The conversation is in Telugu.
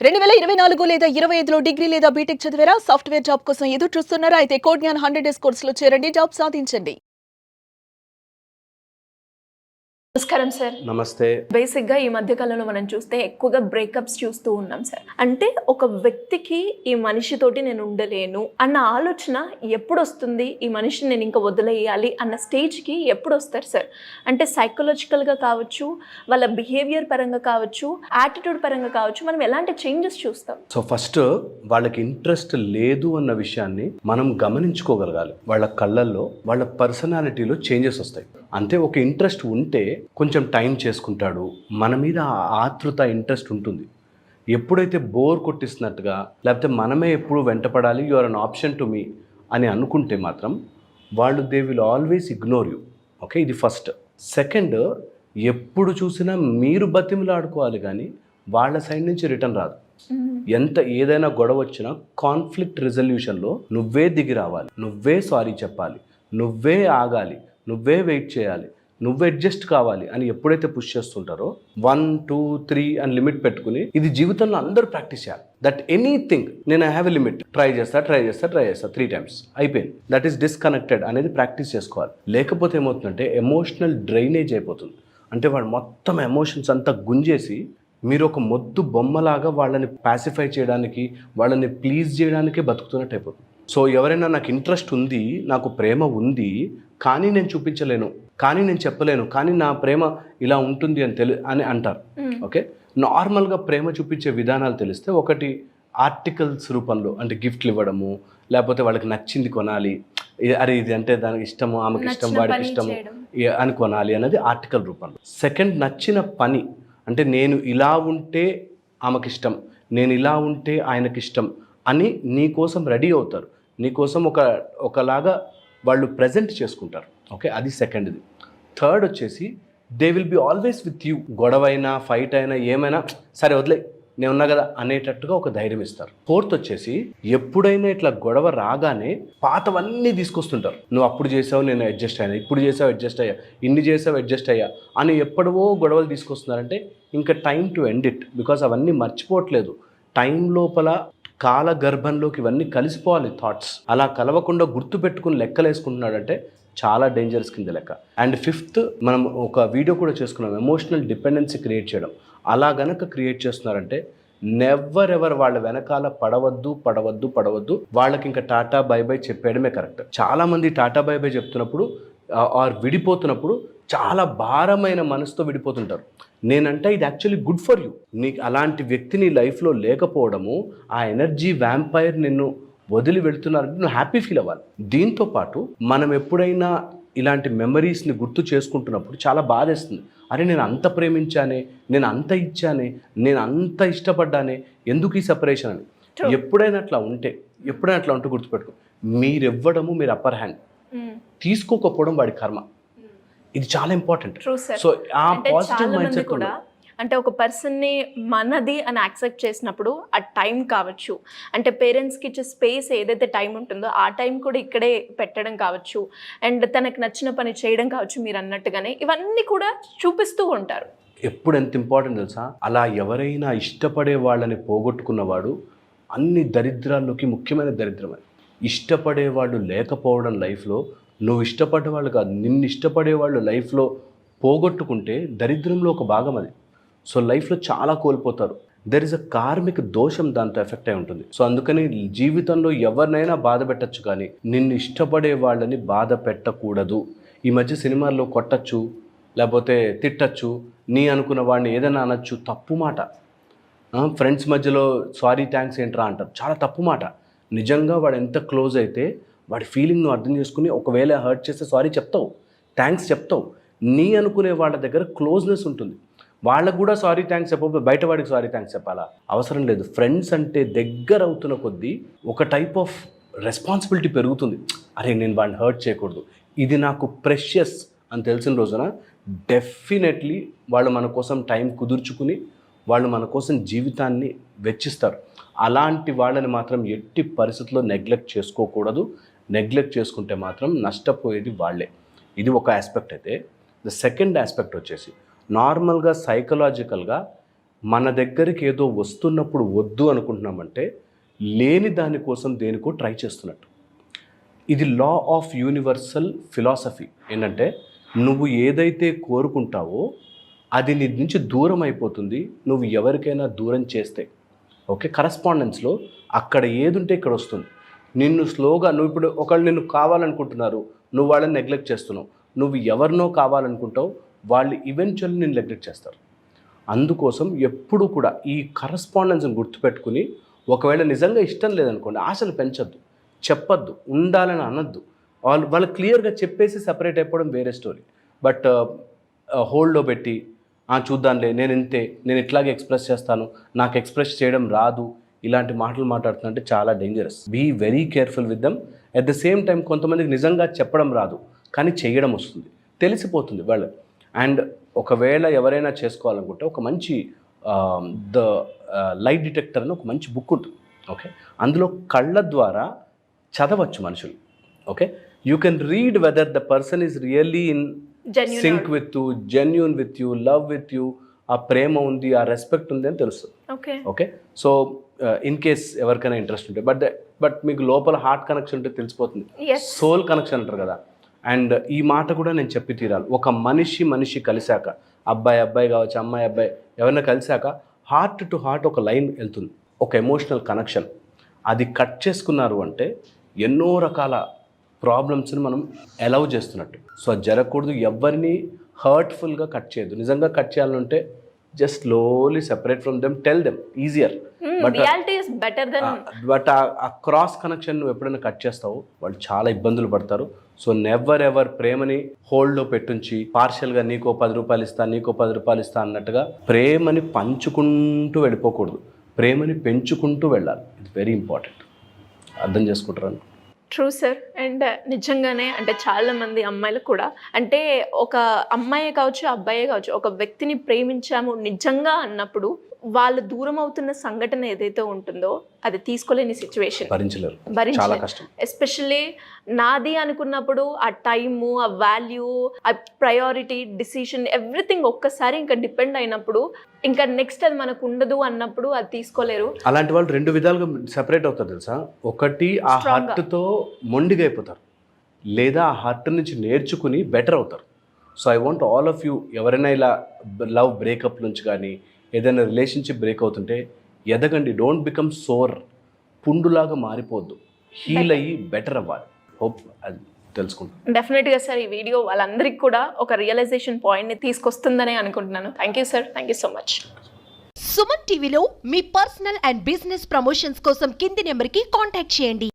2024 లేదా 25లో డిగ్రీ లేదా బీటెక్ చదివారా? సాఫ్ట్‌వేర్ జాబ్ కోసం ఎదురు చూస్తున్నారా? అయితే కోడ్ జ్ఞాన్ 100 డేస్ కోర్సులో చేరండి. జాబ్ సాధించండి. నమస్కారం సార్. నమస్తే. బేసిక్‌గా ఈ మధ్య కాలంలో మనం చూస్తే ఎక్కువగా బ్రేకప్స్ చూస్తూ ఉన్నాం సార్. అంటే ఒక వ్యక్తికి ఈ మనిషితోటి నేను ఉండలేను అన్న ఆలోచన ఎప్పుడొస్తుంది? ఈ మనిషిని నేను ఇంకా వదిలేయాలి అన్న స్టేజ్‌కి ఎప్పుడొస్తారు సార్? అంటే సైకలాజికల్‌గా కావచ్చు, వాళ్ళ బిహేవియర్ పరంగా కావచ్చు, యాటిట్యూడ్ పరంగా కావచ్చు, మనం ఎలాంటి చేంజెస్ చూస్తాం? సో ఫస్ట్ వాళ్ళకి ఇంట్రెస్ట్ లేదు అన్న విషయాన్ని మనం గమనించుకోగలగాలి. వాళ్ళ కళ్ళల్లో, వాళ్ళ పర్సనాలిటీలో చేంజెస్ వస్తాయి. అంతే, ఒక ఇంట్రెస్ట్ ఉంటే కొంచెం టైం చేసుకుంటాడు, మన మీద ఆతృత ఇంట్రెస్ట్ ఉంటుంది. ఎప్పుడైతే బోర్ కొట్టిస్తున్నట్టుగా లేకపోతే మనమే ఎప్పుడు వెంటపడాలి, you are an option to me అని అనుకుంటే మాత్రం వాళ్ళు they will always ignore you. Okay, ఇది ఫస్ట్. సెకండ్, ఎప్పుడు చూసినా మీరు బతిమలాడుకోవాలి కానీ వాళ్ళ సైడ్ నుంచి రిటర్న్ రాదు. ఎంత ఏదైనా గొడవ వచ్చినా కాన్ఫ్లిక్ట్ రిజల్యూషన్లో నువ్వే దిగి రావాలి, నువ్వే సారీ చెప్పాలి, నువ్వే ఆగాలి, నువ్వే వెయిట్ చేయాలి, నువ్వు అడ్జస్ట్ కావాలి అని ఎప్పుడైతే పుష్ చేస్తుంటారో 1, 2, 3 అని లిమిట్ పెట్టుకుని ఇది జీవితంలో అందరూ ప్రాక్టీస్ చేయాలి. దట్ ఎనీథింగ్ నేను I have a limit, try చేస్తా 3 times అయిపోయింది, దట్ ఈస్ డిస్కనెక్టెడ్ అనేది ప్రాక్టీస్ చేసుకోవాలి. లేకపోతే ఏమవుతుందంటే ఎమోషనల్ డ్రైనేజ్ అయిపోతుంది. అంటే వాడు మొత్తం ఎమోషన్స్ అంతా గుంజేసి మీరు ఒక మొద్దు బొమ్మలాగా వాళ్ళని పాసిఫై చేయడానికి, వాళ్ళని ప్లీజ్ చేయడానికే బతుకుతున్నట్టు అయిపోతుంది. సో ఎవరైనా నాకు ఇంట్రెస్ట్ ఉంది, నాకు ప్రేమ ఉంది, కానీ నేను చూపించలేను, కానీ నేను చెప్పలేను, కానీ నా ప్రేమ ఇలా ఉంటుంది అని అంటారు. ఓకే, నార్మల్గా ప్రేమ చూపించే విధానాలు తెలిస్తే, ఒకటి ఆర్టికల్స్ రూపంలో, అంటే గిఫ్ట్లు ఇవ్వడము, లేకపోతే వాళ్ళకి నచ్చింది కొనాలి, అరే ఇది అంటే దానికి ఇష్టము, ఆమెకి ఇష్టం, వాడికి ఇష్టము అని కొనాలి అనేది ఆర్టికల్ రూపంలో. సెకండ్, నచ్చిన పని, అంటే నేను ఇలా ఉంటే ఆమెకి ఇష్టం, నేను ఇలా ఉంటే ఆయనకి ఇష్టం అని నీకోసం రెడీ అవుతారు, నీకోసం ఒకలాగా వాళ్ళు ప్రజెంట్ చేసుకుంటారు. ఓకే, అది సెకండ్ది. థర్డ్ వచ్చేసి they will be always with you. గొడవైనా, ఫైట్ అయినా, ఏమైనా సరే వదిలే, నేను ఉన్నా కదా అనేటట్టుగా ఒక ధైర్యం ఇస్తారు. ఫోర్త్ వచ్చేసి ఎప్పుడైనా ఇట్లా గొడవ రాగానే పాతవన్నీ తీసుకొస్తుంటారు. నువ్వు అప్పుడు చేసావు, నేను అడ్జస్ట్ అయ్యా, ఇప్పుడు చేసావు, అడ్జస్ట్ అయ్యా, ఇన్ని చేసావు, అడ్జస్ట్ అయ్యా అని ఎప్పుడవో గొడవలు తీసుకొస్తున్నారంటే ఇంకా time to end it. Because అవన్నీ మర్చిపోవట్లేదు. టైం లోపల కాల గర్భంలోకి ఇవన్నీ కలిసిపోవాలి థాట్స్. అలా కలవకుండా గుర్తు పెట్టుకుని లెక్కలు వేసుకుంటున్నాడంటే చాలా డేంజరస్ కింద లెక్క. అండ్ ఫిఫ్త్, మనం ఒక వీడియో కూడా చేసుకున్నాం, ఎమోషనల్ డిపెండెన్సీ క్రియేట్ చేయడం. అలా గనక క్రియేట్ చేస్తున్నారంటే నెవర్ ఎవర్ వాళ్ళ వెనకాల పడవద్దు. వాళ్ళకి ఇంకా టాటా బై బై చెప్పేయడమే కరెక్ట్. చాలామంది టాటా బై బై చెప్తున్నప్పుడు ఆర్ విడిపోతున్నప్పుడు చాలా భారమైన మనసుతో విడిపోతుంటారు. నేనంటే ఇది యాక్చువల్లీ గుడ్ ఫర్ యూ. నీకు అలాంటి వ్యక్తిని లైఫ్లో లేకపోవడము, ఆ ఎనర్జీ వ్యాంపైర్ నిన్ను వదిలి వెళుతున్నారంటే నువ్వు హ్యాపీ ఫీల్ అవ్వాలి. దీంతోపాటు మనం ఎప్పుడైనా ఇలాంటి మెమరీస్ని గుర్తు చేసుకుంటున్నప్పుడు చాలా బాధేస్తుంది. అరే నేను అంత ప్రేమించానే, నేను అంత ఇచ్చానే, నేను అంత ఇష్టపడ్డానే, ఎందుకు ఈ సెపరేషన్ అని. ఎప్పుడైనా అట్లా ఉంటే గుర్తుపెట్టుకో, మీరివ్వడము మీరు అప్పర్ హ్యాండ్, తీసుకోకపోవడం వాడి కర్మ. ఇది చాలా ఇంపార్టెంట్. సో ఆ పాజిటివ్ మైండ్ సెట్ కూడా, అంటే ఒక పర్సన్ని మనది అని యాక్సెప్ట్ చేసినప్పుడు ఆ టైం కావచ్చు, అంటే పేరెంట్స్కి ఇచ్చే స్పేస్ ఏదైతే టైం ఉంటుందో ఆ టైం కూడా ఇక్కడే పెట్టడం కావచ్చు, అండ్ తనకు నచ్చిన పని చేయడం కావచ్చు, మీరు అన్నట్టుగానే ఇవన్నీ కూడా చూపిస్తూ ఉంటారు. ఎప్పుడు ఎంత ఇంపార్టెంట్ తెలుసా, అలా ఎవరైనా ఇష్టపడే వాళ్ళని పోగొట్టుకున్నవాడు అన్ని దరిద్రాల్లోకి ముఖ్యమైన దరిద్రం. అది ఇష్టపడేవాళ్ళు లేకపోవడం లైఫ్లో, నువ్వు ఇష్టపడేవాళ్ళు కాదు, నిన్ను ఇష్టపడేవాళ్ళు లైఫ్లో పోగొట్టుకుంటే దరిద్రంలో ఒక భాగం అది. సో లైఫ్లో చాలా కోల్పోతారు. దెర్ ఇస్ అ కార్మిక్ దోషం దాంతో ఎఫెక్ట్ అయి ఉంటుంది. సో అందుకని జీవితంలో ఎవరినైనా బాధ పెట్టచ్చు, కానీ నిన్ను ఇష్టపడే వాళ్ళని బాధ పెట్టకూడదు. ఈ మధ్య సినిమాల్లో కొట్టచ్చు, లేకపోతే తిట్టచ్చు, నీ అనుకున్న వాడిని ఏదైనా అనొచ్చు, తప్పు మాట. ఫ్రెండ్స్ మధ్యలో సారీ థ్యాంక్స్ ఏంట్రా అంటారు, చాలా తప్పు మాట. నిజంగా వాడు ఎంత క్లోజ్ అయితే వాడి ఫీలింగ్ నువ్వు అర్థం చేసుకుని ఒకవేళ హర్ట్ చేస్తే సారీ చెప్తావు, థ్యాంక్స్ చెప్తావు. నీ అనుకునే వాళ్ళ దగ్గర క్లోజ్నెస్ ఉంటుంది. వాళ్ళకు కూడా సారీ థ్యాంక్స్ చెప్పకపోతే బయట వాడికి సారీ థ్యాంక్స్ చెప్పాలా? అవసరం లేదు. ఫ్రెండ్స్ అంటే దగ్గర అవుతున్న కొద్దీ ఒక టైప్ ఆఫ్ రెస్పాన్సిబిలిటీ పెరుగుతుంది. అరే నేను వాడిని హర్ట్ చేయకూడదు, ఇది నాకు ప్రెషియస్ అని తెలిసిన రోజున డెఫినెట్లీ వాళ్ళు మన కోసం టైం కుదుర్చుకుని వాళ్ళు మన కోసం జీవితాన్ని వెచ్చిస్తారు. అలాంటి వాళ్ళని మాత్రం ఎట్టి పరిస్థితుల్లో నెగ్లెక్ట్ చేసుకోకూడదు. నెగ్లెక్ట్ చేసుకుంటే మాత్రం నష్టపోయేది వాళ్ళే. ఇది ఒక ఆస్పెక్ట్ అయితే. ద సెకండ్ ఆస్పెక్ట్ వచ్చేసి నార్మల్గా సైకలాజికల్గా మన దగ్గరికి ఏదో వస్తున్నప్పుడు వద్దు అనుకుంటున్నామంటే లేని దానికోసం దేనికో ట్రై చేస్తున్నట్టు. ఇది లా ఆఫ్ యూనివర్సల్ ఫిలాసఫీ. ఏంటంటే నువ్వు ఏదైతే కోరుకుంటావో అది నీ నుంచి దూరం అయిపోతుంది నువ్వు ఎవరికైనా దూరం చేస్తే. ఓకే, కరస్పాండెన్స్లో అక్కడ ఏది ఉంటే ఇక్కడ వస్తుంది. నిన్ను స్లోగా, నువ్వు ఇప్పుడు ఒకళ్ళు నిన్ను కావాలనుకుంటున్నారు, నువ్వు వాళ్ళని నెగ్లెక్ట్ చేస్తున్నావు. నువ్వు ఎవరినో కావాలనుకుంటావు, వాళ్ళు ఈవెన్చువల్లీ నిన్ను నెగ్లెక్ట్ చేస్తారు. అందుకోసం ఎప్పుడు కూడా ఈ కరస్పాండెన్స్ని గుర్తుపెట్టుకుని, ఒకవేళ నిజంగా ఇష్టం లేదనుకోండి, ఆశలు పెంచొద్దు, చెప్పొద్దు, ఉండాలని అనొద్దు. వాళ్ళు క్లియర్గా చెప్పేసి సపరేట్ అయిపోవడం వేరే స్టోరీ. బట్ హోల్డ్లో పెట్టి చూద్దాంలే, నేను ఇంతే, నేను ఇట్లాగే ఎక్స్ప్రెస్ చేస్తాను, నాకు ఎక్స్ప్రెస్ చేయడం రాదు, ఇలాంటి మాటలు మాట్లాడుతుంటే చాలా dangerous. Be very careful with them. At the same time కొంతమందికి నిజంగా చెప్పడం రాదు కానీ చేయడం వస్తుంది, తెలిసిపోతుంది వాళ్ళు. అండ్ ఒకవేళ ఎవరైనా చేసుకోవాలనుకుంటే ఒక మంచి ద లైట్ డిటెక్టర్ అని ఒక మంచి బుక్ ఉంటుంది. ఓకే, అందులో కళ్ళ ద్వారా చదవచ్చు మనుషులు. Okay, you can read whether the person is really in sync with you, genuine with you, love with you, ఆ ప్రేమ ఉంది, ఆ రెస్పెక్ట్ ఉంది అని తెలుస్తుంది. ఓకే, సో ఇన్ కేస్ ఎవరికైనా ఇంట్రెస్ట్ ఉంటే, బట్ మీకు లోపల హార్ట్ కనెక్షన్ ఉంటే తెలిసిపోతుంది, సోల్ కనెక్షన్ అంటారు కదా. అండ్ ఈ మాట కూడా నేను చెప్పి తీరాలి. ఒక మనిషి కలిశాక, అబ్బాయి కావచ్చు, అమ్మాయి ఎవరైనా కలిశాక హార్ట్ టు హార్ట్ ఒక లైన్ వెళ్తుంది, ఒక ఎమోషనల్ కనెక్షన్. అది కట్ చేసుకున్నారు అంటే ఎన్నో రకాల ప్రాబ్లమ్స్ని మనం అలౌ చేస్తున్నట్టు. సో అది జరగకూడదు. ఎవరిని హర్ట్ఫుల్గా కట్ చేయొద్దు. నిజంగా కట్ చేయాలంటే just slowly separate from them, tell them easier. But ఆ క్రాస్ కనెక్షన్ నువ్వు ఎప్పుడైనా కట్ చేస్తావు, వాళ్ళు చాలా ఇబ్బందులు పడతారు. సో నెవర్ ఎవర్ ప్రేమని హోల్డ్లో పెట్టుంచి పార్షియల్గా నీకో 10 రూపాయలు ఇస్తా, నీకో 10 రూపాయలు ఇస్తా అన్నట్టుగా ప్రేమని పంచుకుంటూ వెళ్ళిపోకూడదు, ప్రేమని పెంచుకుంటూ వెళ్ళాలి. It's very important. అర్థం చేసుకుంటారని. True sir. అండ్ నిజంగానే అంటే చాలామంది అమ్మాయిలు కూడా, అంటే ఒక అమ్మాయే కావచ్చు, అబ్బాయే కావచ్చు, ఒక వ్యక్తిని ప్రేమించాము నిజంగా అన్నప్పుడు వాళ్ళు దూరం అవుతున్న సంఘటన ఏదైతే ఉంటుందో అది తీసుకోలేని సిచ్యువేషన్, భరించలేరు. ఎస్పెషల్లీ నాది అనుకున్నప్పుడు ఆ టైము, ఆ వాల్యూ, ఆ ప్రయారిటీ, డిసిషన్, ఎవ్రీథింగ్ ఒక్కసారి ఇంకా డిపెండ్ అయినప్పుడు ఇంకా నెక్స్ట్ అది మనకు ఉండదు అన్నప్పుడు అది తీసుకోలేరు. అలాంటి వాళ్ళు 2 విధాలుగా సెపరేట్ అవుతారు తెలుసా. ఒకటి ఆ హార్ట్తో మొండిగా అయిపోతారు, లేదా ఆ హార్ట్ నుంచి నేర్చుకుని బెటర్ అవుతారు. So I want all of you, ఎవరైనా ఇలా లవ్ బ్రేకప్ నుంచి కానీ ఏదైనా రిలేషన్షిప్ బ్రేక్ అవుతుంటే ఎదగండి. డోంట్ బికమ్ సోర్, పుండులాగా మారిపోద్దు, హీల్ అయ్యి బెటర్ అవ్వాలి. హోప్ అది తెలుసుకుంటాను. డెఫినెట్గా సార్, ఈ వీడియో వాళ్ళందరికీ కూడా ఒక రియలైజేషన్ పాయింట్ని తీసుకొస్తుందని అనుకుంటున్నాను. Thank you sir, thank you so much. Suman టీవీలో మీ పర్సనల్ అండ్ బిజినెస్ ప్రమోషన్స్ కోసం కింది నెంబర్కి కాంటాక్ట్ చేయండి.